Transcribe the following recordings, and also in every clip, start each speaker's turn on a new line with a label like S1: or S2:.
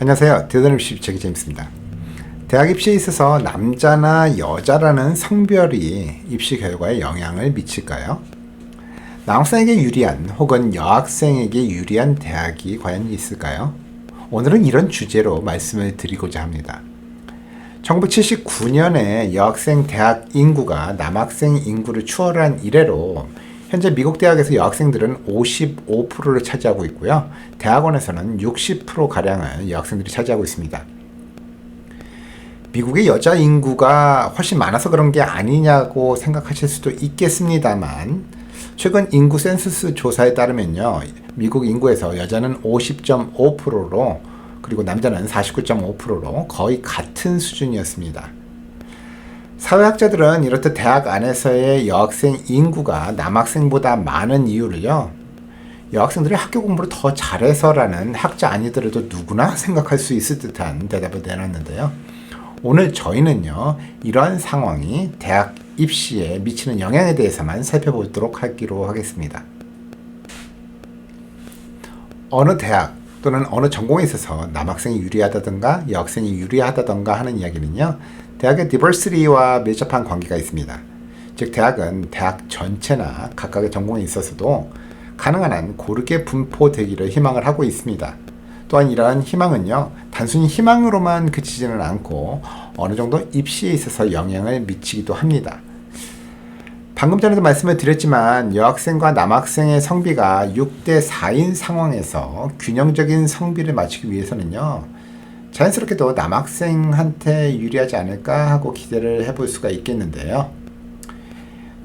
S1: 안녕하세요. 대단히 입시 제기 제임스입니다. 대학 입시에 있어서 남자나 여자라는 성별이 입시 결과에 영향을 미칠까요? 남학생에게 유리한 혹은 여학생에게 유리한 대학이 과연 있을까요? 오늘은 이런 주제로 말씀을 드리고자 합니다. 1979년에 여학생 대학 인구가 남학생 인구를 추월한 이래로 현재 미국 대학에서 여학생들은 55%를 차지하고 있고요. 대학원에서는 60%가량을 여학생들이 차지하고 있습니다. 미국의 여자 인구가 훨씬 많아서 그런 게 아니냐고 생각하실 수도 있겠습니다만 최근 인구 센서스 조사에 따르면요. 미국 인구에서 여자는 50.5%로 그리고 남자는 49.5%로 거의 같은 수준이었습니다. 사회학자들은 이렇듯 대학 안에서의 여학생 인구가 남학생보다 많은 이유를요. 여학생들이 학교 공부를 더 잘해서라는 학자 아니더라도 누구나 생각할 수 있을 듯한 대답을 내놨는데요. 오늘 저희는요. 이러한 상황이 대학 입시에 미치는 영향에 대해서만 살펴보도록 하기로 하겠습니다. 어느 대학 또는 어느 전공에 있어서 남학생이 유리하다든가 여학생이 유리하다든가 하는 이야기는요. 대학의 디버시티와 밀접한 관계가 있습니다. 즉 대학은 대학 전체나 각각의 전공에 있어서도 가능한 한 고르게 분포되기를 희망을 하고 있습니다. 또한 이러한 희망은요. 단순히 희망으로만 그치지는 않고 어느 정도 입시에 있어서 영향을 미치기도 합니다. 방금 전에도 말씀을 드렸지만 여학생과 남학생의 성비가 6대 4인 상황에서 균형적인 성비를 맞추기 위해서는요. 자연스럽게도 남학생한테 유리하지 않을까 하고 기대를 해볼 수가 있겠는데요.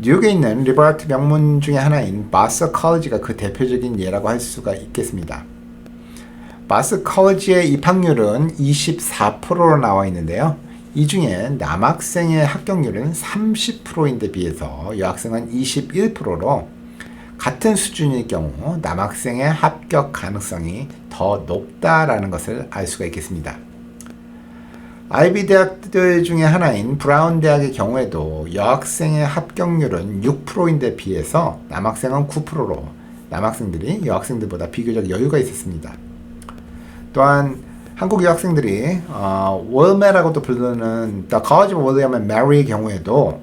S1: 뉴욕에 있는 리버트 명문 중에 하나인 바서 컬리지가 그 대표적인 예라고 할 수가 있겠습니다. 바서 컬리지의 입학률은 24%로 나와 있는데요. 이 중에 남학생의 합격률은 30%인데 비해서 여학생은 21%로 같은 수준일 경우 남학생의 합격 가능성이 더 높다라는 것을 알 수가 있겠습니다. 아이비 대학들 중에 하나인 브라운 대학의 경우에도 여학생의 합격률은 6%인데 비해서 남학생은 9%로 남학생들이 여학생들보다 비교적 여유가 있었습니다. 또한 한국 여학생들이 월메라고도 부르는 The College of William and Mary의 경우에도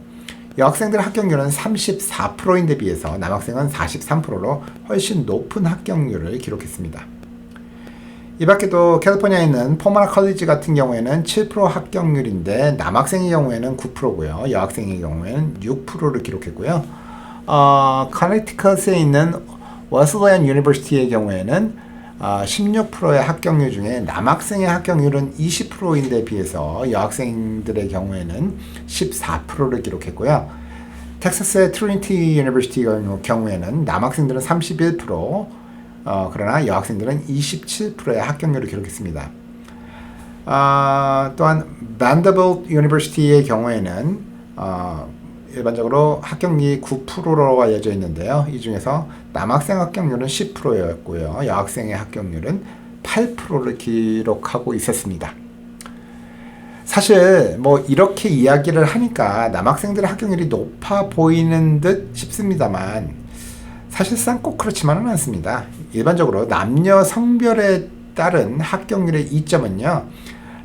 S1: 여학생들의 합격률은 34%인데 비해서 남학생은 43%로 훨씬 높은 합격률을 기록했습니다. 이 밖에도 캘리포니아에 있는 포마나 컬리지 같은 경우에는 7% 합격률인데 남학생의 경우에는 9%고요. 여학생의 경우에는 6%를 기록했고요. 커네티컷에 있는 웨슬레이언 유니버시티의 경우에는 16%의 합격률 중에 남학생의 합격률은 20%인데 비해서 여학생들의 경우에는 14%를 기록했고요. 텍사스의 트리니티 유니버시티의 경우에는 남학생들은 31%, 그러나 여학생들은 27%의 합격률을 기록했습니다. 또한 vanderbilt 유니버시티의 경우에는 일반적으로 합격률이 9%로 알려져 있는데요. 이 중에서 남학생 합격률은 10%였고요. 여학생의 합격률은 8%를 기록하고 있었습니다. 사실 이렇게 이야기를 하니까 남학생들의 합격률이 높아 보이는 듯 싶습니다만 사실상 꼭 그렇지만은 않습니다. 일반적으로 남녀 성별에 따른 합격률의 이점은요.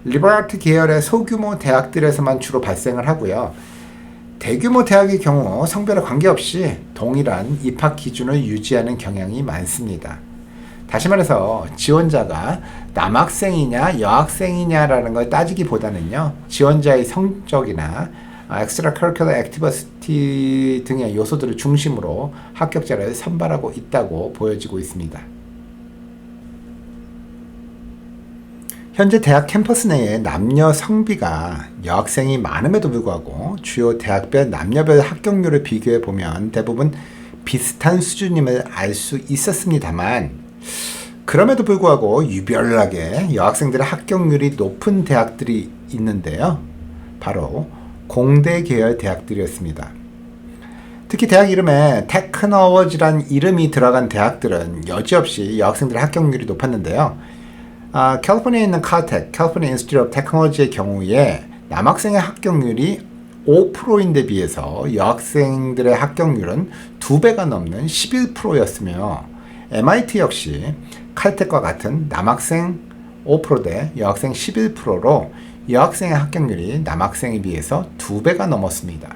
S1: 리버트 계열의 소규모 대학들에서만 주로 발생을 하고요. 대규모 대학의 경우 성별에 관계없이 동일한 입학 기준을 유지하는 경향이 많습니다. 다시 말해서 지원자가 남학생이냐 여학생이냐라는 걸 따지기보다는요. 지원자의 성적이나 extracurricular activity 등의 요소들을 중심으로 합격자를 선발하고 있다고 보여지고 있습니다. 현재 대학 캠퍼스 내에 남녀 성비가 여학생이 많음에도 불구하고 주요 대학별 남녀별 합격률을 비교해 보면 대부분 비슷한 수준임을 알 수 있었습니다만 그럼에도 불구하고 유별나게 여학생들의 합격률이 높은 대학들이 있는데요. 바로 공대 계열 대학들이었습니다. 특히 대학 이름에 테크놀로지란 이름이 들어간 대학들은 여지없이 여학생들의 합격률이 높았는데요. 캘리포니아에 있는 칼텍, 캘리포니아 인스티튜트 오브 테크놀로지의 경우에 남학생의 합격률이 5%인데 비해서 여학생들의 합격률은 2배가 넘는 11%였으며 MIT 역시 칼텍과 같은 남학생 5%대 여학생 11%로 여학생의 합격률이 남학생에 비해서 2배가 넘었습니다.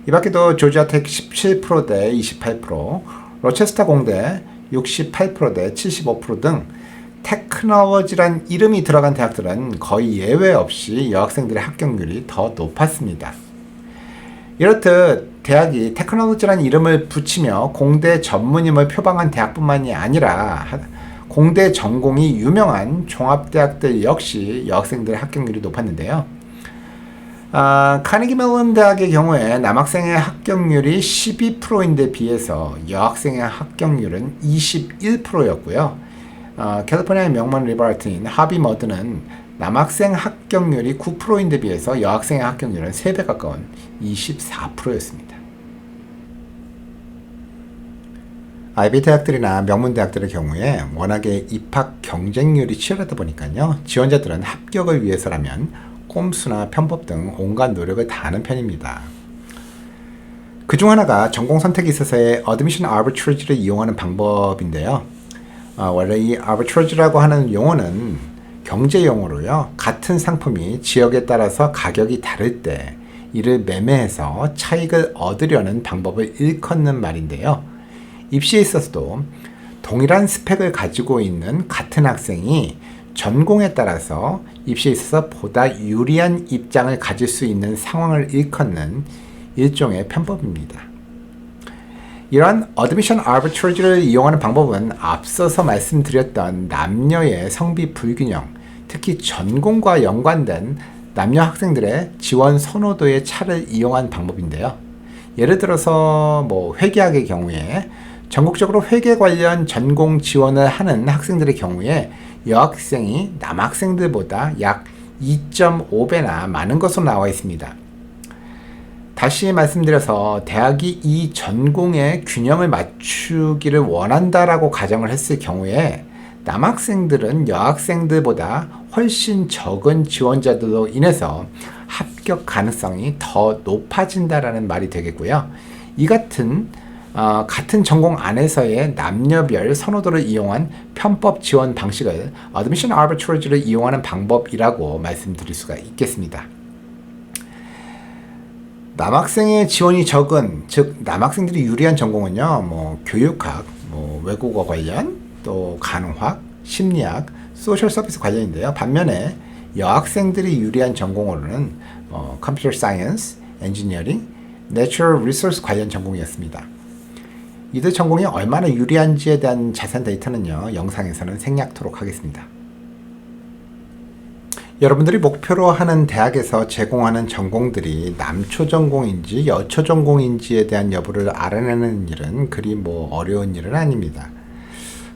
S1: 이 밖에도 조지아텍 17%대 28%, 로체스터 공대 68%대 75% 등 테크놀로지란 이름이 들어간 대학들은 거의 예외 없이 여학생들의 합격률이 더 높았습니다. 이렇듯 대학이 테크놀로지란 이름을 붙이며 공대 전문임을 표방한 대학뿐만이 아니라 공대 전공이 유명한 종합대학들 역시 여학생들의 합격률이 높았는데요. 카네기 멜론 대학의 경우에 남학생의 합격률이 12%인데 비해서 여학생의 합격률은 21%였고요. 캘리포니아의 명문 리버럴트인 하비 머드는 남학생 합격률이 9%인데 비해서 여학생의 합격률은 3배 가까운 24%였습니다. 아이비 대학들이나 명문 대학들의 경우에 워낙에 입학 경쟁률이 치열하다 보니까요. 지원자들은 합격을 위해서라면 꼼수나 편법 등 온갖 노력을 다하는 편입니다. 그중 하나가 전공 선택에 있어서의 Admission Arbitrage를 이용하는 방법인데요. 원래 이 Arbitrage라고 하는 용어는 경제 용어로요. 같은 상품이 지역에 따라서 가격이 다를 때 이를 매매해서 차익을 얻으려는 방법을 일컫는 말인데요. 입시에 있어서도 동일한 스펙을 가지고 있는 같은 학생이 전공에 따라서 입시에 있어서 보다 유리한 입장을 가질 수 있는 상황을 일컫는 일종의 편법입니다. 이러한 Admission Arbitrage를 이용하는 방법은 앞서서 말씀드렸던 남녀의 성비 불균형, 특히 전공과 연관된 남녀 학생들의 지원 선호도의 차를 이용한 방법인데요. 예를 들어서 회계학의 경우에 전국적으로 회계 관련 전공 지원을 하는 학생들의 경우에 여학생이 남학생들보다 약 2.5배나 많은 것으로 나와 있습니다. 다시 말씀드려서 대학이 이 전공의 균형을 맞추기를 원한다라고 가정을 했을 경우에 남학생들은 여학생들보다 훨씬 적은 지원자들로 인해서 합격 가능성이 더 높아진다라는 말이 되겠고요. 이 같은 전공 안에서의 남녀별 선호도를 이용한 편법 지원 방식을 Admission Arbitrage를 이용하는 방법이라고 말씀드릴 수가 있겠습니다. 남학생의 지원이 적은, 즉 남학생들이 유리한 전공은요, 교육학, 외국어 관련, 또 간호학, 심리학, 소셜 서비스 관련인데요. 반면에 여학생들이 유리한 전공으로는 컴퓨터 사이언스, 엔지니어링, 내추럴 리소스 관련 전공이었습니다. 이들 전공이 얼마나 유리한지에 대한 자세한 데이터는요, 영상에서는 생략토록 하겠습니다. 여러분들이 목표로 하는 대학에서 제공하는 전공들이 남초 전공인지 여초 전공인지에 대한 여부를 알아내는 일은 그리 어려운 일은 아닙니다.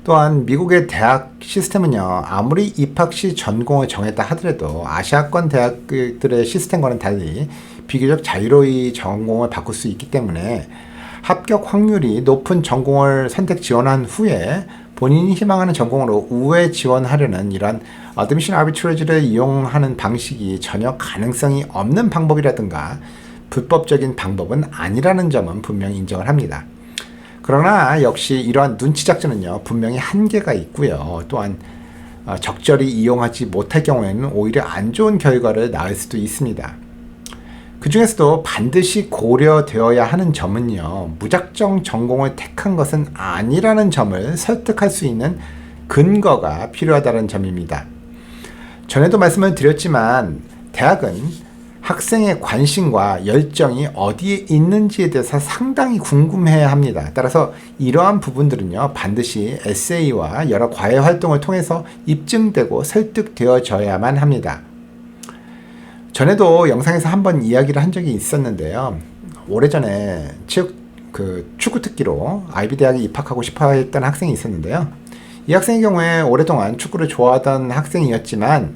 S1: 또한 미국의 대학 시스템은요, 아무리 입학 시 전공을 정했다 하더라도 아시아권 대학들의 시스템과는 달리 비교적 자유로이 전공을 바꿀 수 있기 때문에 합격 확률이 높은 전공을 선택 지원한 후에 본인이 희망하는 전공으로 우회 지원하려는 이런 Admission Arbitrage를 이용하는 방식이 전혀 가능성이 없는 방법이라든가 불법적인 방법은 아니라는 점은 분명히 인정을 합니다. 그러나 역시 이러한 눈치 작전은요, 분명히 한계가 있고요. 또한 적절히 이용하지 못할 경우에는 오히려 안 좋은 결과를 낳을 수도 있습니다. 그 중에서도 반드시 고려되어야 하는 점은요, 무작정 전공을 택한 것은 아니라는 점을 설득할 수 있는 근거가 필요하다는 점입니다. 전에도 말씀을 드렸지만 대학은 학생의 관심과 열정이 어디에 있는지에 대해서 상당히 궁금해야 합니다. 따라서 이러한 부분들은요, 반드시 에세이와 여러 과외 활동을 통해서 입증되고 설득되어져야만 합니다. 전에도 영상에서 한번 이야기를 한 적이 있었는데요. 오래전에 축구 특기로 아이비 대학에 입학하고 싶어 했던 학생이 있었는데요. 이 학생의 경우에 오랫동안 축구를 좋아하던 학생이었지만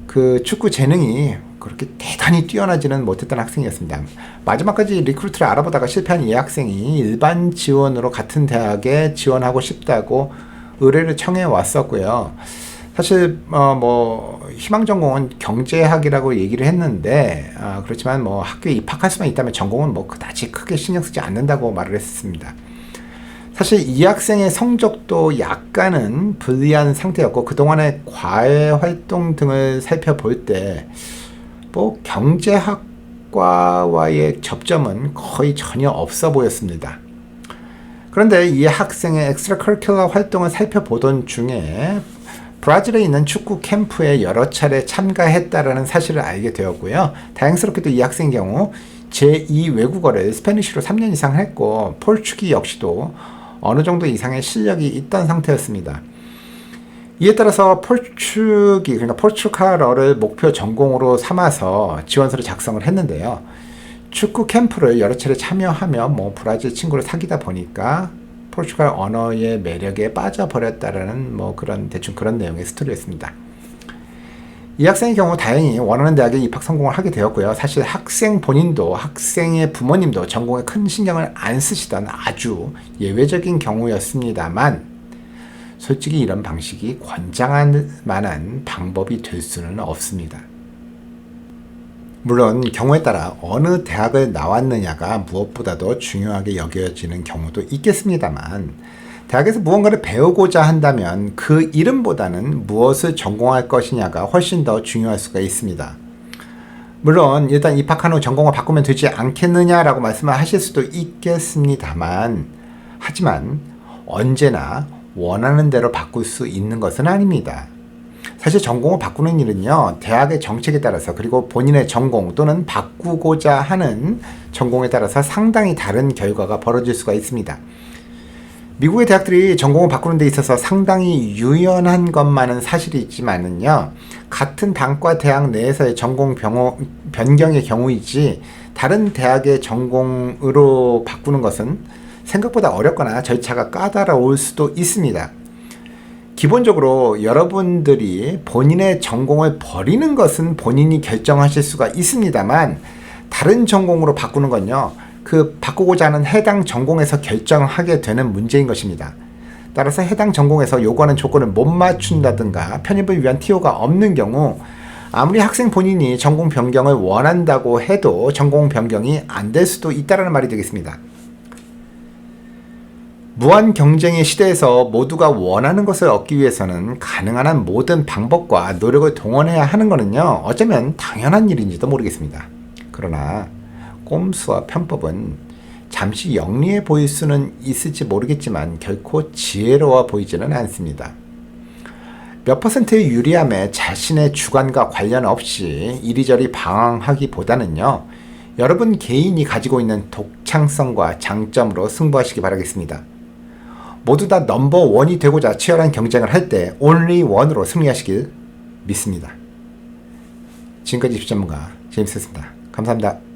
S1: 그 축구 재능이 그렇게 대단히 뛰어나지는 못했던 학생이었습니다. 마지막까지 리크루트를 알아보다가 실패한 이 학생이 일반 지원으로 같은 대학에 지원하고 싶다고 의뢰를 청해 왔었고요. 사실 희망 전공은 경제학이라고 얘기를 했는데 그렇지만 학교에 입학할 수만 있다면 전공은 그다지 크게 신경 쓰지 않는다고 말을 했습니다. 사실 이 학생의 성적도 약간은 불리한 상태였고 그동안의 과외 활동 등을 살펴볼 때 뭐 경제학과와의 접점은 거의 전혀 없어 보였습니다. 그런데 이 학생의 엑스트라커리큘러 활동을 살펴보던 중에 브라질에 있는 축구 캠프에 여러 차례 참가했다라는 사실을 알게 되었고요. 다행스럽게도 이 학생의 경우 제2 외국어를 스페니쉬로 3년 이상 했고 포르투기 역시도 어느 정도 이상의 실력이 있던 상태였습니다. 이에 따라서 그러니까 포르투갈어를 목표 전공으로 삼아서 지원서를 작성을 했는데요. 축구 캠프를 여러 차례 참여하며 브라질 친구를 사귀다 보니까 포르투갈 언어의 매력에 빠져버렸다라는 대충 그런 내용의 스토리였습니다. 이 학생의 경우 다행히 원하는 대학에 입학 성공을 하게 되었고요. 사실 학생 본인도 학생의 부모님도 전공에 큰 신경을 안 쓰시던 아주 예외적인 경우였습니다만 솔직히 이런 방식이 권장할 만한 방법이 될 수는 없습니다. 물론 경우에 따라 어느 대학을 나왔느냐가 무엇보다도 중요하게 여겨지는 경우도 있겠습니다만 대학에서 무언가를 배우고자 한다면 그 이름보다는 무엇을 전공할 것이냐가 훨씬 더 중요할 수가 있습니다. 물론 일단 입학한 후 전공을 바꾸면 되지 않겠느냐라고 말씀을 하실 수도 있겠습니다만 하지만 언제나 원하는 대로 바꿀 수 있는 것은 아닙니다. 사실 전공을 바꾸는 일은요, 대학의 정책에 따라서 그리고 본인의 전공 또는 바꾸고자 하는 전공에 따라서 상당히 다른 결과가 벌어질 수가 있습니다. 미국의 대학들이 전공을 바꾸는 데 있어서 상당히 유연한 것만은 사실이지만은요, 같은 단과 대학 내에서의 전공 변경의 경우이지 다른 대학의 전공으로 바꾸는 것은 생각보다 어렵거나 절차가 까다로울 수도 있습니다. 기본적으로 여러분들이 본인의 전공을 버리는 것은 본인이 결정하실 수가 있습니다만 다른 전공으로 바꾸는 건요, 그 바꾸고자 하는 해당 전공에서 결정하게 되는 문제인 것입니다. 따라서 해당 전공에서 요구하는 조건을 못 맞춘다든가 편입을 위한 TO가 없는 경우 아무리 학생 본인이 전공 변경을 원한다고 해도 전공 변경이 안 될 수도 있다는 말이 되겠습니다. 무한 경쟁의 시대에서 모두가 원하는 것을 얻기 위해서는 가능한 한 모든 방법과 노력을 동원해야 하는 것은요, 어쩌면 당연한 일인지도 모르겠습니다. 그러나 꼼수와 편법은 잠시 영리해 보일 수는 있을지 모르겠지만 결코 지혜로워 보이지는 않습니다. 몇 퍼센트의 유리함에 자신의 주관과 관련 없이 이리저리 방황하기보다는요, 여러분 개인이 가지고 있는 독창성과 장점으로 승부하시기 바라겠습니다. 모두 다 넘버원이 되고자 치열한 경쟁을 할 때 only one으로 승리하시길 믿습니다. 지금까지 입시전문가 제임스였습니다. 감사합니다.